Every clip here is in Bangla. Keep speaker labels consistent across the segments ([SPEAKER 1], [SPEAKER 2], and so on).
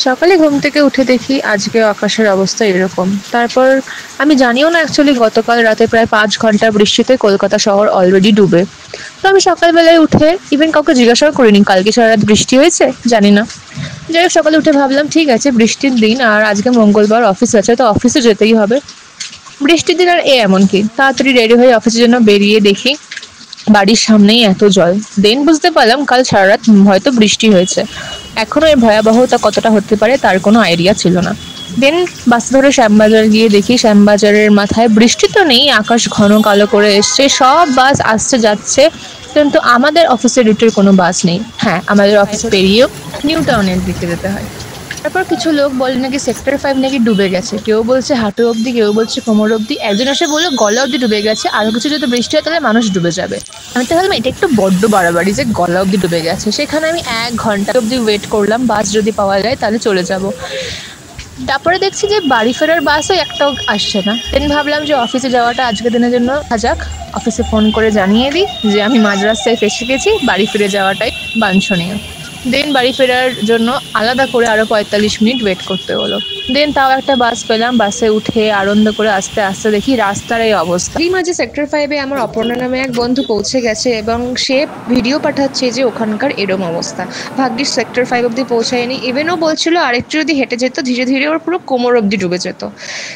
[SPEAKER 1] সকালে ঘুম থেকে উঠে দেখি আজকে আকাশের অবস্থা এরকম। তারপর আমি জানিও না অ্যাকচুয়ালি গতকাল রাতে প্রায় ৫ ঘন্টার বৃষ্টিতে কলকাতা শহর অলরেডি ডুবে। তো আমি সকালবেলায় উঠে ইভেন কাউকে জিজ্ঞাসাও করিনি কালকে সারা রাত বৃষ্টি হয়েছে, জানি না। যাই হোক সকালে উঠে ভাবলাম ঠিক আছে বৃষ্টির দিন আর আজকে মঙ্গলবার অফিস আছে তো অফিসে যেতেই হবে। বৃষ্টির দিন আর এমন কি তাড়াতাড়ি রেডি হয়ে অফিসের জন্য বেরিয়ে দেখি বাড়ির সামনেই এত জল। দেন বুঝতে পারলাম কাল সারা রাত হয়তো বৃষ্টি হয়েছে। এখনো এর ভয়াবহতা কতটা হতে পারে তার কোনো আইডিয়া ছিল না। দেন বাস ধরে শ্যামবাজার গিয়ে দেখি শ্যামবাজারের মাথায় বৃষ্টি তো নেই, আকাশ ঘন কালো করে এসছে, সব বাস আসছে যাচ্ছে, কিন্তু আমাদের অফিসের রুটের কোনো বাস নেই। হ্যাঁ, আমাদের অফিস পেরিয়েও নিউ টাউনের দিকে যেতে হয়। তারপর কিছু লোক বলে নাকি সেক্টর 5 নাকি ডুবে গেছে, কেউ বলছে হাঁটু অবধি, কেউ বলছে কোমর অবধি, একজন এসে বললো গলা অবধি ডুবে গেছে, আরো কিছু যদি বৃষ্টি হয় তাহলে মানুষ ডুবে যাবে। আমি তো ভাবলাম এটা একটু বড্ড বাড়াবাড়ি যে গলা অবধি ডুবে গেছে। সেখানে আমি 1 ঘন্টা অবধি ওয়েট করলাম বাস যদি পাওয়া যায় তাহলে চলে যাব। তারপরে দেখছি যে বাড়ি ফেরার বাসও একটাও আসছে না। দেন ভাবলাম যে অফিসে যাওয়াটা আজকের দিনের জন্য যাক, অফিসে ফোন করে জানিয়ে দিই যে আমি মাঝ রাস্তায় ফেসে গেছি, বাড়ি ফিরে যাওয়াটাই বাঞ্ছনীয়। দেন বাড়ি ফেরার জন্য আলাদা করে আরও 45 মিনিট ওয়েট করতে হলো। দেন তাও একটা বাস পেলাম, বাসে উঠে আনন্দ করে আস্তে আস্তে দেখি রাস্তার এই অবস্থা। এই মাঝে সেক্টর 5-এ আমার অপর্ণা নামে এক বন্ধু পৌঁছে গেছে এবং সে ভিডিও পাঠাচ্ছে যে ওখানকার এরম অবস্থা। ভাগ্যিস সেক্টর 5 অব্দি পৌঁছায়নি, ইভেন ও বলছিল আরেকটু যদি হেঁটে যেত ধীরে ধীরে ওর পুরো কোমর অব্দি ডুবে যেত।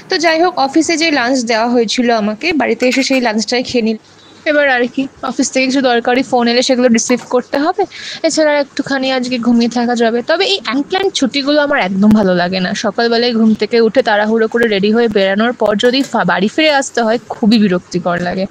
[SPEAKER 1] তো যাই হোক অফিসে যে লাঞ্চ দেওয়া হয়েছিল আমাকে, বাড়িতে এসে সেই লাঞ্চটাই খেয়ে নিল। এবার আর কি, অফিস থেকে কিছু দরকারি ফোন এলে সেগুলো রিসিভ করতে হবে। এছাড়া একটুখানি আজকে ঘুমিয়ে থাকা যাবে। তবে এই আনপ্ল্যান ছুটিগুলো আমার একদম ভালো লাগে না। সকালবেলায় ঘুম থেকে উঠে তাড়াহুড়ো করে রেডি হয়ে বেরানোর পর যদি বাড়ি ফিরে আসতে হয় খুবই বিরক্তিকর লাগে।